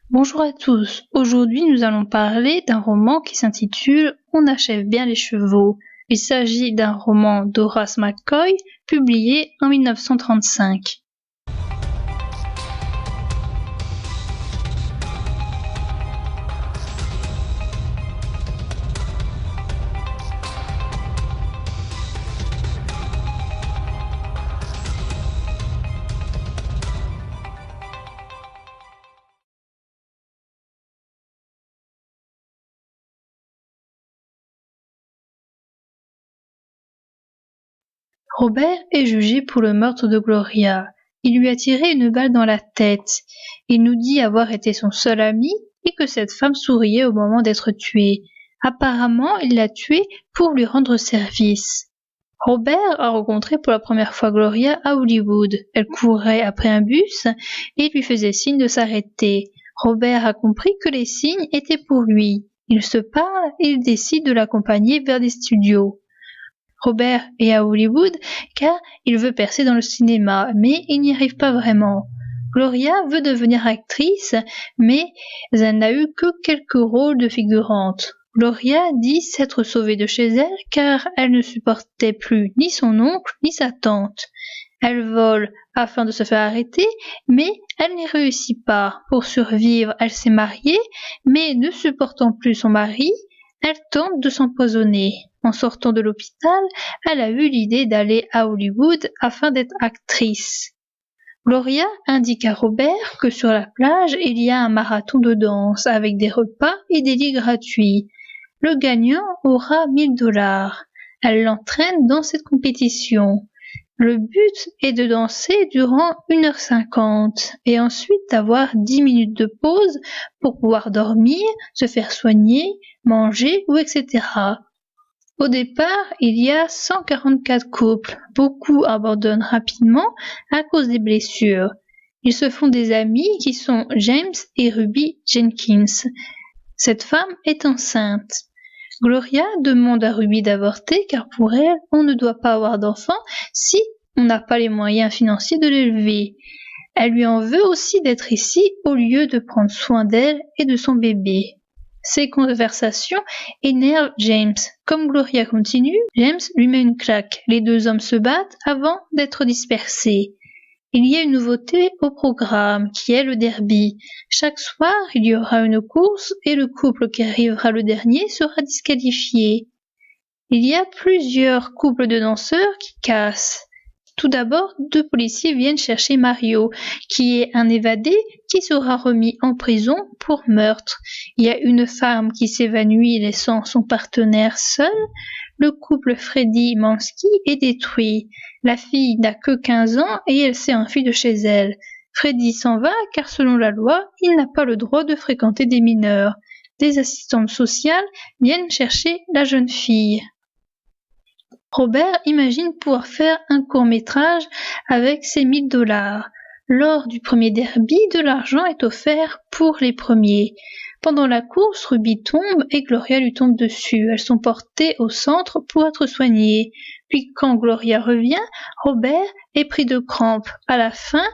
Bonjour à tous, aujourd'hui nous allons parler d'un roman qui s'intitule On achève bien les chevaux. Il s'agit d'un roman d'Horace McCoy publié en 1935. Robert est jugé pour le meurtre de Gloria. Il lui a tiré une balle dans la tête. Il nous dit avoir été son seul ami et que cette femme souriait au moment d'être tuée. Apparemment, il l'a tuée pour lui rendre service. Robert a rencontré pour la première fois Gloria à Hollywood. Elle courait après un bus et lui faisait signe de s'arrêter. Robert a compris que les signes étaient pour lui. Ils se parlent et il décide de l'accompagner vers des studios. Robert est à Hollywood car il veut percer dans le cinéma, mais il n'y arrive pas vraiment. Gloria veut devenir actrice, mais elle n'a eu que quelques rôles de figurante. Gloria dit s'être sauvée de chez elle car elle ne supportait plus ni son oncle ni sa tante. Elle vole afin de se faire arrêter, mais elle n'y réussit pas. Pour survivre, elle s'est mariée, mais ne supportant plus son mari, elle tente de s'empoisonner. En sortant de l'hôpital, elle a eu l'idée d'aller à Hollywood afin d'être actrice. Gloria indique à Robert que sur la plage, il y a un marathon de danse avec des repas et des lits gratuits. Le gagnant aura $1000. Elle l'entraîne dans cette compétition. Le but est de danser durant 1h50 et ensuite d'avoir 10 minutes de pause pour pouvoir dormir, se faire soigner, manger ou etc. Au départ, il y a 144 couples. Beaucoup abandonnent rapidement à cause des blessures. Ils se font des amis qui sont James et Ruby Jenkins. Cette femme est enceinte. Gloria demande à Ruby d'avorter car pour elle, on ne doit pas avoir d'enfant si on n'a pas les moyens financiers de l'élever. Elle lui en veut aussi d'être ici au lieu de prendre soin d'elle et de son bébé. Ces conversations énervent James. Comme Gloria continue, James lui met une claque. Les deux hommes se battent avant d'être dispersés. Il y a une nouveauté au programme qui est le derby. Chaque soir, il y aura une course et le couple qui arrivera le dernier sera disqualifié. Il y a plusieurs couples de danseurs qui cassent. Tout d'abord, deux policiers viennent chercher Mario, qui est un évadé qui sera remis en prison pour meurtre. Il y a une femme qui s'évanouit laissant son partenaire seul. Le couple Freddy Mansky est détruit. La fille n'a que 15 ans et elle s'est enfuie de chez elle. Freddy s'en va car selon la loi, il n'a pas le droit de fréquenter des mineurs. Des assistantes sociales viennent chercher la jeune fille. Robert imagine pouvoir faire un court-métrage avec ses $1000. Lors du premier derby, de l'argent est offert pour les premiers. Pendant la course, Ruby tombe et Gloria lui tombe dessus. Elles sont portées au centre pour être soignées. Puis quand Gloria revient, Robert est pris de crampes. À la fin,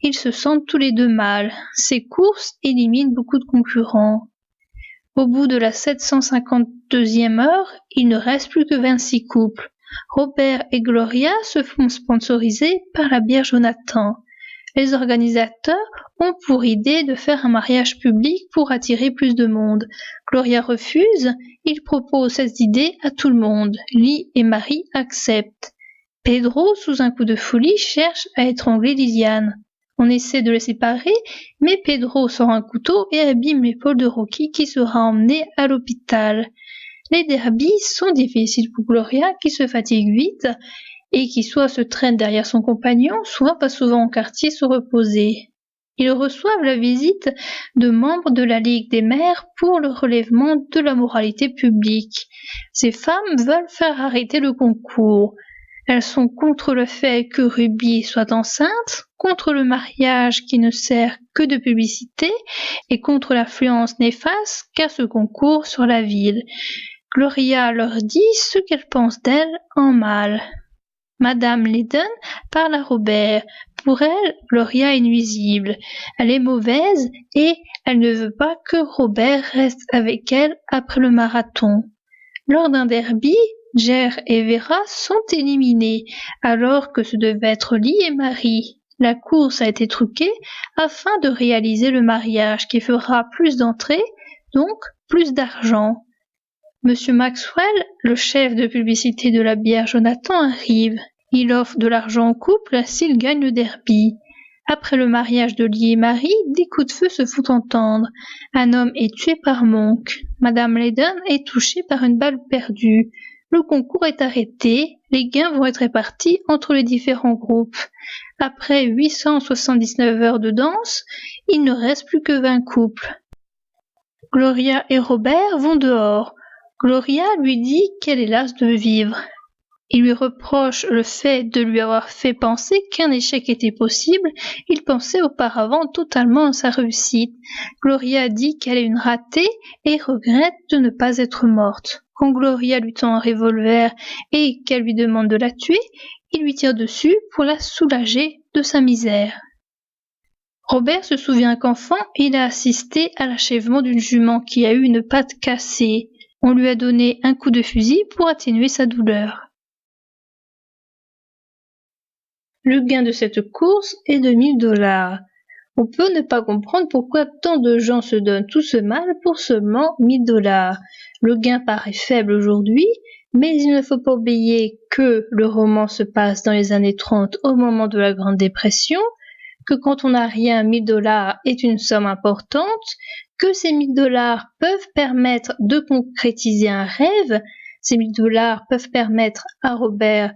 ils se sentent tous les deux mal. Ces courses éliminent beaucoup de concurrents. Au bout de la 752e heure, il ne reste plus que 26 couples. Robert et Gloria se font sponsoriser par la bière Jonathan. Les organisateurs ont pour idée de faire un mariage public pour attirer plus de monde. Gloria refuse, ils proposent cette idée à tout le monde. Lee et Marie acceptent. Pedro, sous un coup de folie, cherche à étrangler Lisiane. On essaie de les séparer, mais Pedro sort un couteau et abîme l'épaule de Rocky qui sera emmené à l'hôpital. Les derbys sont difficiles pour Gloria qui se fatigue vite et qui soit se traîne derrière son compagnon, soit va souvent au quartier se reposer. Ils reçoivent la visite de membres de la Ligue des mères pour le relèvement de la moralité publique. Ces femmes veulent faire arrêter le concours. Elles sont contre le fait que Ruby soit enceinte, contre le mariage qui ne sert que de publicité et contre l'influence néfaste qu'a ce concours sur la ville. Gloria leur dit ce qu'elle pense d'elle en mal. Madame Leyden parle à Robert. Pour elle, Gloria est nuisible, elle est mauvaise et elle ne veut pas que Robert reste avec elle après le marathon. Lors d'un derby, Jer et Vera sont éliminés, alors que ce devaient être Lee et Marie. La course a été truquée afin de réaliser le mariage qui fera plus d'entrées, donc plus d'argent. Monsieur Maxwell, le chef de publicité de la bière Jonathan, arrive. Il offre de l'argent au couple s'il gagne le derby. Après le mariage de Lee et Marie, des coups de feu se font entendre. Un homme est tué par Monk. Madame Leyden est touchée par une balle perdue. Le concours est arrêté. Les gains vont être répartis entre les différents groupes. Après 879 heures de danse, il ne reste plus que 20 couples. Gloria et Robert vont dehors. Gloria lui dit qu'elle est lasse de vivre. Il lui reproche le fait de lui avoir fait penser qu'un échec était possible. Il pensait auparavant totalement à sa réussite. Gloria dit qu'elle est une ratée et regrette de ne pas être morte. Quand Gloria lui tend un revolver et qu'elle lui demande de la tuer, il lui tire dessus pour la soulager de sa misère. Robert se souvient qu'enfant, il a assisté à l'achèvement d'une jument qui a eu une patte cassée. On lui a donné un coup de fusil pour atténuer sa douleur. Le gain de cette course est de $1000. On peut ne pas comprendre pourquoi tant de gens se donnent tout ce mal pour seulement $1000. Le gain paraît faible aujourd'hui, mais il ne faut pas oublier que le roman se passe dans les années 30 au moment de la Grande Dépression, que quand on n'a rien, $1000 est une somme importante, que ces $1000 peuvent permettre de concrétiser un rêve, ces $1000 peuvent permettre à Robert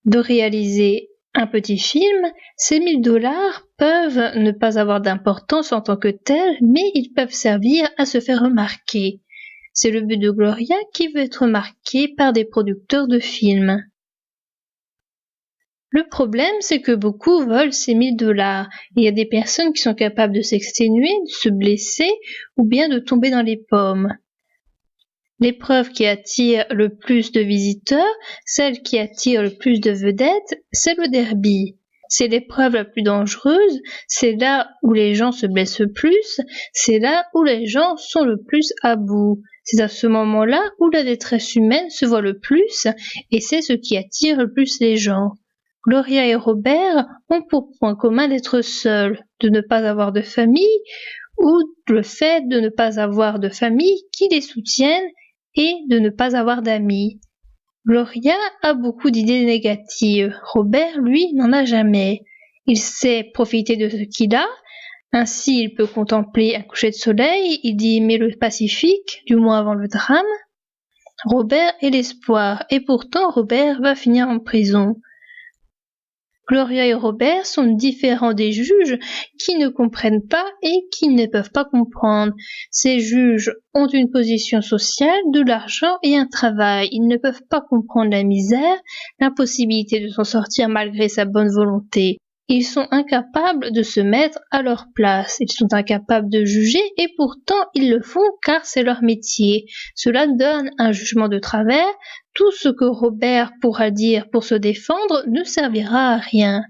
de réaliser un petit film, ces $1000 peuvent ne pas avoir d'importance en tant que tels, mais ils peuvent servir à se faire remarquer. C'est le but de Gloria qui veut être remarquée par des producteurs de films. Le problème, c'est que beaucoup volent ces $1000. Il y a des personnes qui sont capables de s'exténuer, de se blesser ou bien de tomber dans les pommes. L'épreuve qui attire le plus de visiteurs, celle qui attire le plus de vedettes, c'est le derby. C'est l'épreuve la plus dangereuse, c'est là où les gens se blessent le plus, c'est là où les gens sont le plus à bout. C'est à ce moment-là où la détresse humaine se voit le plus et c'est ce qui attire le plus les gens. Gloria et Robert ont pour point commun d'être seuls, de ne pas avoir de famille ou le fait de ne pas avoir de famille qui les soutienne et de ne pas avoir d'amis. Gloria a beaucoup d'idées négatives. Robert, lui, n'en a jamais. Il sait profiter de ce qu'il a. Ainsi, il peut contempler un coucher de soleil. Il dit aimer le Pacifique, du moins avant le drame. Robert est l'espoir, et pourtant Robert va finir en prison. Gloria et Robert sont différents des juges qui ne comprennent pas et qui ne peuvent pas comprendre. Ces juges ont une position sociale, de l'argent et un travail. Ils ne peuvent pas comprendre la misère, l'impossibilité de s'en sortir malgré sa bonne volonté. Ils sont incapables de se mettre à leur place. Ils sont incapables de juger et pourtant ils le font car c'est leur métier. Cela donne un jugement de travers. Tout ce que Robert pourra dire pour se défendre ne servira à rien.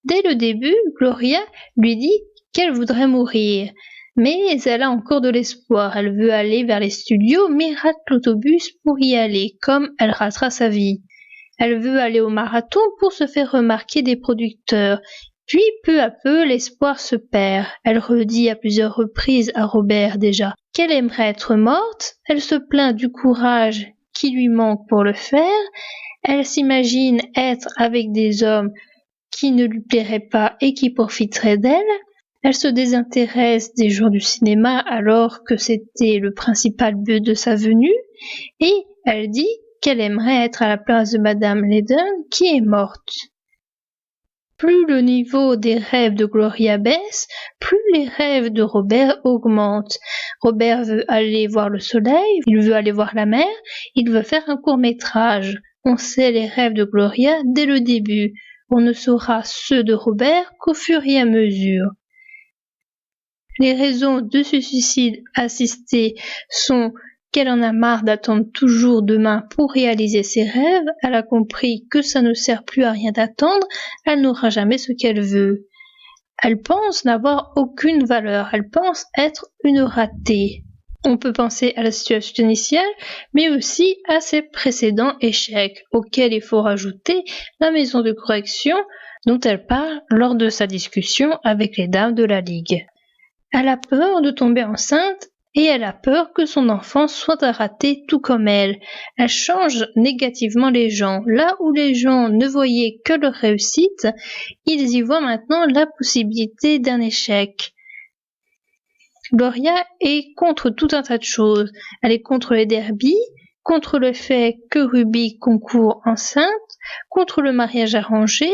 Dès le début, Gloria lui dit qu'elle voudrait mourir. Mais elle a encore de l'espoir. Elle veut aller vers les studios mais rate l'autobus pour y aller, comme elle ratera sa vie. Elle veut aller au marathon pour se faire remarquer des producteurs. Puis, peu à peu, l'espoir se perd. Elle redit à plusieurs reprises à Robert déjà qu'elle aimerait être morte. Elle se plaint du courage qui lui manque pour le faire. Elle s'imagine être avec des hommes qui ne lui plairaient pas et qui profiteraient d'elle. Elle se désintéresse des jours du cinéma alors que c'était le principal but de sa venue. Et elle dit qu'elle aimerait être à la place de Madame Leyden qui est morte. Plus le niveau des rêves de Gloria baisse, plus les rêves de Robert augmentent. Robert veut aller voir le soleil, il veut aller voir la mer, il veut faire un court-métrage. On sait les rêves de Gloria dès le début. On ne saura ceux de Robert qu'au fur et à mesure. Les raisons de ce suicide assisté sont qu'elle en a marre d'attendre toujours demain pour réaliser ses rêves, elle a compris que ça ne sert plus à rien d'attendre, elle n'aura jamais ce qu'elle veut. Elle pense n'avoir aucune valeur, elle pense être une ratée. On peut penser à la situation initiale, mais aussi à ses précédents échecs, auxquels il faut rajouter la maison de correction dont elle parle lors de sa discussion avec les dames de la Ligue. Elle a peur de tomber enceinte et elle a peur que son enfant soit un raté tout comme elle. Elle change négativement les gens. Là où les gens ne voyaient que leur réussite, ils y voient maintenant la possibilité d'un échec. Gloria est contre tout un tas de choses. Elle est contre les derbies, contre le fait que Ruby concourt enceinte, contre le mariage arrangé,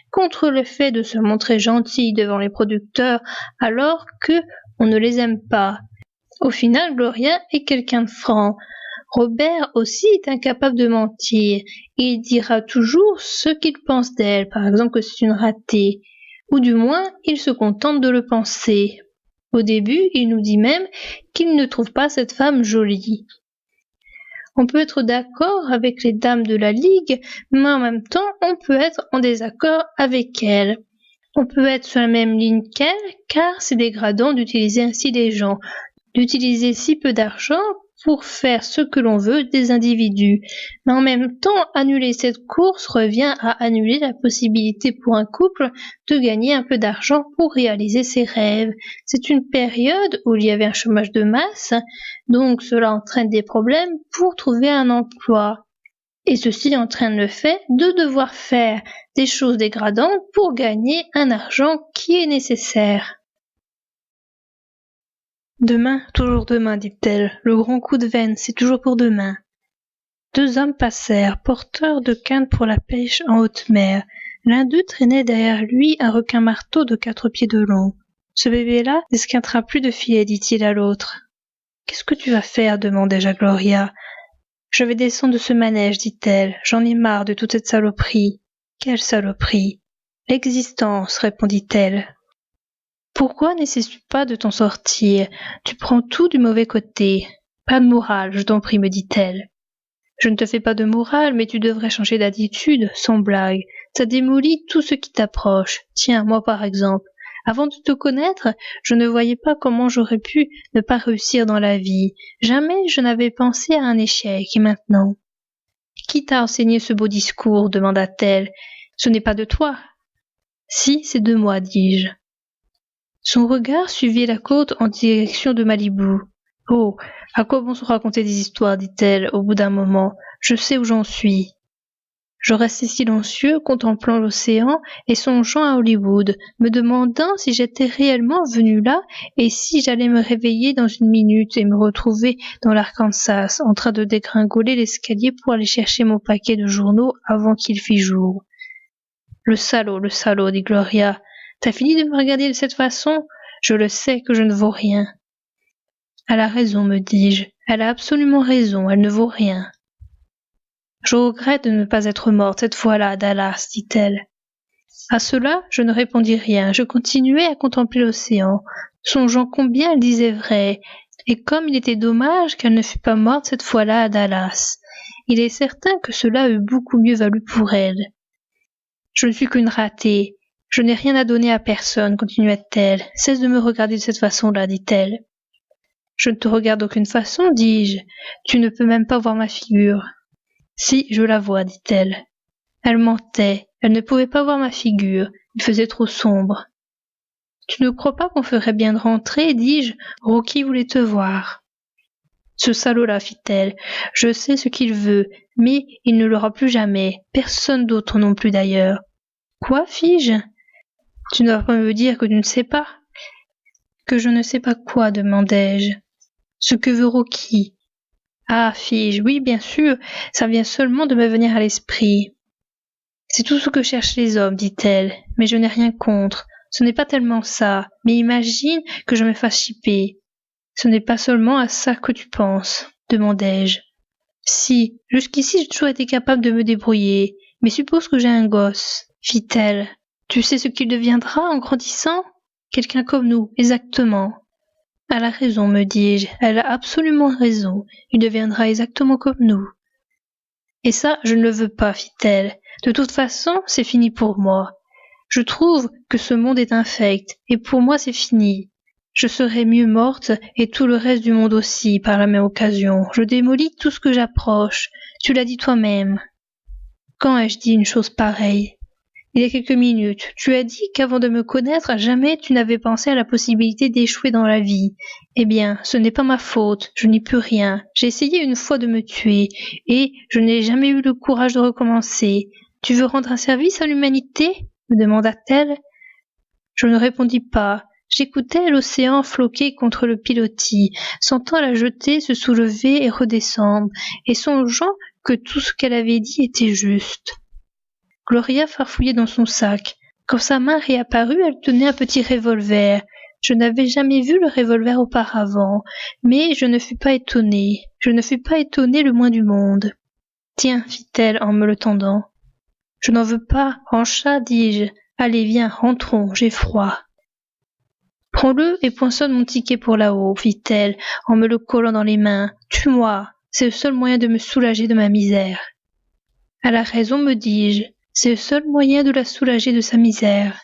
contre le fait de se montrer gentille devant les producteurs alors que on ne les aime pas. Au final, Gloria est quelqu'un de franc. Robert aussi est incapable de mentir. Il dira toujours ce qu'il pense d'elle, par exemple que c'est une ratée, ou du moins il se contente de le penser. Au début, il nous dit même qu'il ne trouve pas cette femme jolie. On peut être d'accord avec les dames de la Ligue, mais en même temps, on peut être en désaccord avec elles. On peut être sur la même ligne qu'elles, car c'est dégradant d'utiliser ainsi les gens, d'utiliser si peu d'argent pour faire ce que l'on veut des individus. Mais en même temps, annuler cette course revient à annuler la possibilité pour un couple de gagner un peu d'argent pour réaliser ses rêves. C'est une période où il y avait un chômage de masse, donc cela entraîne des problèmes pour trouver un emploi. Et ceci entraîne le fait de devoir faire des choses dégradantes pour gagner un argent qui est nécessaire. Demain, toujours demain, dit-elle. Le grand coup de veine, c'est toujours pour demain. 2 hommes passèrent, porteurs de cannes pour la pêche en haute mer. L'un d'eux traînait derrière lui un requin-marteau de 4 pieds de long. Ce bébé-là n'esquintera plus de filets, dit-il à l'autre. Qu'est-ce que tu vas faire demandai-je à Gloria. Je vais descendre de ce manège, dit-elle. J'en ai marre de toute cette saloperie. Quelle saloperie? L'existence, répondit-elle. Pourquoi n'essaies-tu pas de t'en sortir? Tu prends tout du mauvais côté. Pas de morale, je t'en prie, me dit-elle. Je ne te fais pas de morale, mais tu devrais changer d'attitude, sans blague. Ça démolit tout ce qui t'approche. Tiens, moi par exemple. Avant de te connaître, je ne voyais pas comment j'aurais pu ne pas réussir dans la vie. Jamais je n'avais pensé à un échec, et maintenant? Qui t'a enseigné ce beau discours? Demanda-t-elle. Ce n'est pas de toi. Si, c'est de moi, dis-je. Son regard suivit la côte en direction de Malibu. « Oh, à quoi bon se raconter des histoires, dit-elle au bout d'un moment. Je sais où j'en suis. » Je restai silencieux, contemplant l'océan et songeant à Hollywood, me demandant si j'étais réellement venu là et si j'allais me réveiller dans une minute et me retrouver dans l'Arkansas, en train de dégringoler l'escalier pour aller chercher mon paquet de journaux avant qu'il fît jour. « Le salaud, dit Gloria. T'as fini de me regarder de cette façon? Je le sais que je ne vaux rien. Elle a raison, me dis-je. Elle a absolument raison, elle ne vaut rien. Je regrette de ne pas être morte cette fois-là à Dallas, dit-elle. À cela, je ne répondis rien. Je continuai à contempler l'océan, songeant combien elle disait vrai, et comme il était dommage qu'elle ne fût pas morte cette fois-là à Dallas. Il est certain que cela eût beaucoup mieux valu pour elle. Je ne suis qu'une ratée. Je n'ai rien à donner à personne, continua-t-elle. Cesse de me regarder de cette façon-là, dit-elle. Je ne te regarde d'aucune façon, dis-je. Tu ne peux même pas voir ma figure. Si, je la vois, dit-elle. Elle mentait. Elle ne pouvait pas voir ma figure. Il faisait trop sombre. Tu ne crois pas qu'on ferait bien de rentrer, dis-je. Rocky voulait te voir. Ce salaud-là, fit-elle. Je sais ce qu'il veut, mais il ne l'aura plus jamais. Personne d'autre non plus d'ailleurs. Quoi, fis-je? Tu ne vas pas me dire que tu ne sais pas? Que je ne sais pas quoi, demandai-je. Ce que veut Rocky. Ah, fis-je, oui, bien sûr, ça vient seulement de me venir à l'esprit. C'est tout ce que cherchent les hommes, dit-elle, mais je n'ai rien contre. Ce n'est pas tellement ça, mais imagine que je me fasse chipper. Ce n'est pas seulement à ça que tu penses, demandai-je. Si, jusqu'ici j'ai toujours été capable de me débrouiller, mais suppose que j'ai un gosse, fit-elle. Tu sais ce qu'il deviendra en grandissant? Quelqu'un comme nous, exactement. Elle a raison, me dis-je, elle a absolument raison, il deviendra exactement comme nous. Et ça, je ne le veux pas, fit-elle. De toute façon, c'est fini pour moi. Je trouve que ce monde est infect, et pour moi c'est fini. Je serais mieux morte, et tout le reste du monde aussi, par la même occasion. Je démolis tout ce que j'approche. Tu l'as dit toi-même. Quand ai-je dit une chose pareille? Il y a quelques minutes, tu as dit qu'avant de me connaître, jamais tu n'avais pensé à la possibilité d'échouer dans la vie. Eh bien, ce n'est pas ma faute, je n'y peux rien. J'ai essayé une fois de me tuer, et je n'ai jamais eu le courage de recommencer. Tu veux rendre un service à l'humanité? Me demanda-t-elle. Je ne répondis pas. J'écoutais l'océan floquer contre le pilotis, sentant la jetée se soulever et redescendre, et songeant que tout ce qu'elle avait dit était juste. Gloria farfouillait dans son sac. Quand sa main réapparut, elle tenait un petit revolver. Je n'avais jamais vu le revolver auparavant, mais je ne fus pas étonnée. Je ne fus pas étonnée le moins du monde. Tiens, fit-elle en me le tendant. Je n'en veux pas, en chat, dis-je. Allez, viens, rentrons, j'ai froid. Prends-le et poinçonne mon ticket pour là-haut, fit-elle, en me le collant dans les mains. Tue-moi, c'est le seul moyen de me soulager de ma misère. Elle a raison, me dis-je. C'est le seul moyen de la soulager de sa misère.